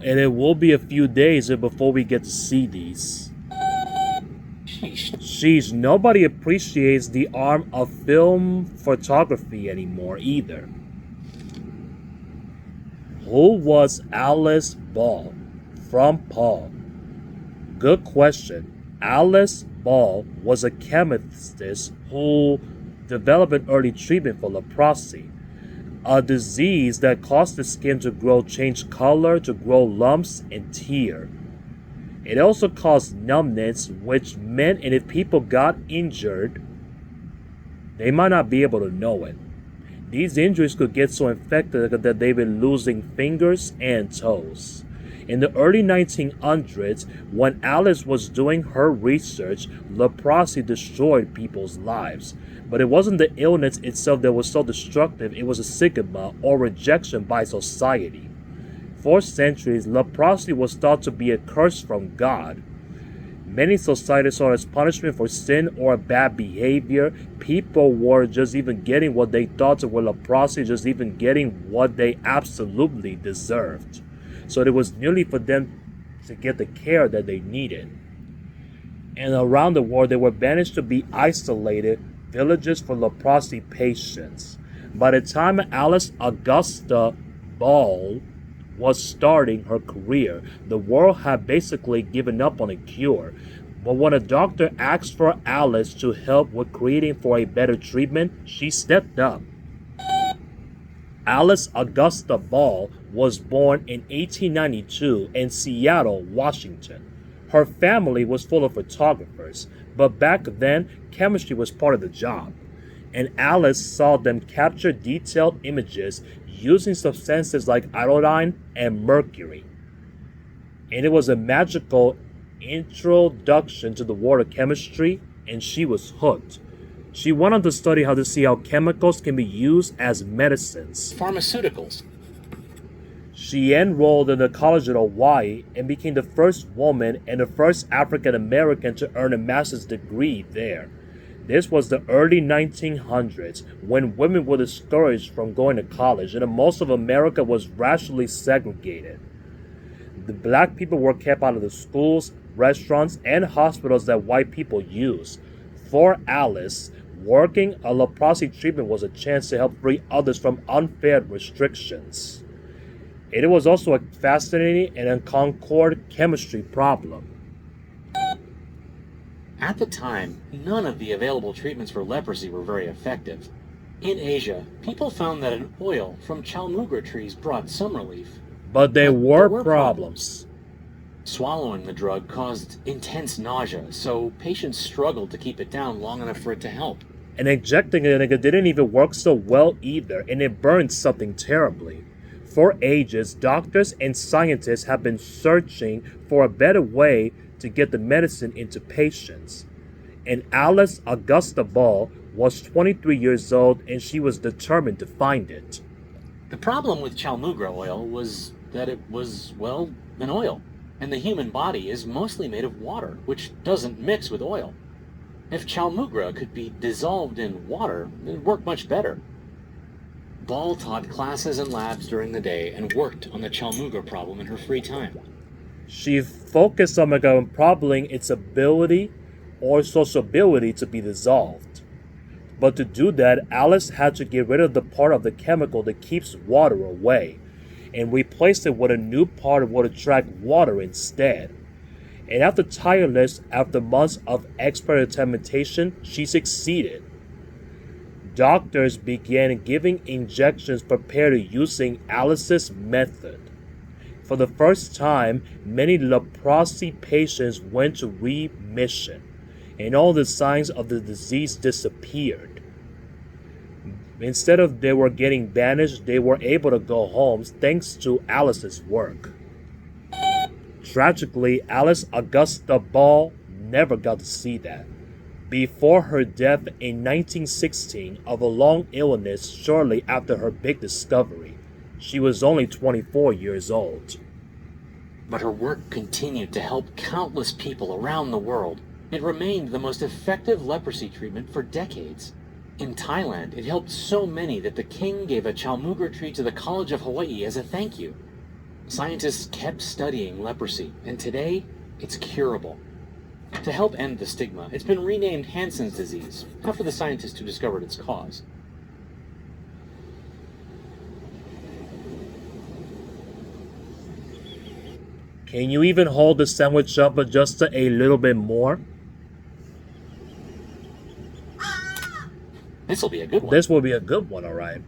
and it will be a few days before we get to see these. Sheesh, nobody appreciates the art of film photography anymore either. Who was Alice Ball? From Paul. Good question. Alice Ball was a chemist who developed an early treatment for leprosy, a disease that caused the skin to change color, to grow lumps and tear. It also caused numbness, which meant and if people got injured, they might not be able to know it. These injuries could get so infected that they've been losing fingers and toes. In the early 1900s, when Alice was doing her research, leprosy destroyed people's lives. But it wasn't the illness itself that was so destructive, it was a stigma or rejection by society. For centuries, leprosy was thought to be a curse from God. Many societies saw it as punishment for sin or bad behavior. People were just even getting what they thought were leprosy, just even getting what they absolutely deserved. So it was nearly for them to get the care that they needed. And around the world, they were banished to be isolated villages for leprosy patients. By the time Alice Augusta Ball was starting her career, the world had basically given up on a cure. But when a doctor asked for Alice to help with creating for a better treatment, she stepped up. Alice Augusta Ball was born in 1892 in Seattle, Washington. Her family was full of photographers, but back then, chemistry was part of the job. And Alice saw them capture detailed images using substances like iodine and mercury. And it was a magical introduction to the world of chemistry, and she was hooked. She went on to study how to see how chemicals can be used as medicines. Pharmaceuticals. She enrolled in the College of Hawaii and became the first woman and the first African American to earn a master's degree there. This was the early 1900s when women were discouraged from going to college and most of America was racially segregated. The black people were kept out of the schools, restaurants, and hospitals that white people use. For Alice, working a leprosy treatment was a chance to help free others from unfair restrictions. It was also a fascinating and unconquered chemistry problem. At the time, none of the available treatments for leprosy were very effective. In Asia, people found that an oil from chalmugra trees brought some relief. But there were problems. Swallowing the drug caused intense nausea, so patients struggled to keep it down long enough for it to help. And injecting it didn't even work so well either, and it burned something terribly. For ages, doctors and scientists have been searching for a better way to get the medicine into patients. And Alice Augusta Ball was 23 years old and she was determined to find it. The problem with chalmugra oil was that it was, well, an oil. And the human body is mostly made of water, which doesn't mix with oil. If chalmugra could be dissolved in water, it'd work much better. Ball taught classes and labs during the day and worked on the chalmugra problem in her free time. She focused on improving its ability or sociability to be dissolved. But to do that, Alice had to get rid of the part of the chemical that keeps water away and replaced it with a new part that would attract water instead. And after months of experimentation, she succeeded. Doctors began giving injections prepared using Alice's method. For the first time, many leprosy patients went to remission, and all the signs of the disease disappeared. Instead of they were getting banished, they were able to go home thanks to Alice's work. Tragically, Alice Augusta Ball never got to see that. Before her death in 1916 of a long illness shortly after her big discovery, she was only 24 years old. But her work continued to help countless people around the world. It remained the most effective leprosy treatment for decades. In Thailand, it helped so many that the king gave a chalmugra tree to the College of Hawaii as a thank you. Scientists kept studying leprosy, and today it's curable. To help end the stigma, it's been renamed Hansen's disease, after the scientist who discovered its cause. Can you even hold the sandwich up just a little bit more? This'll be a good one. This will be a good one, alright.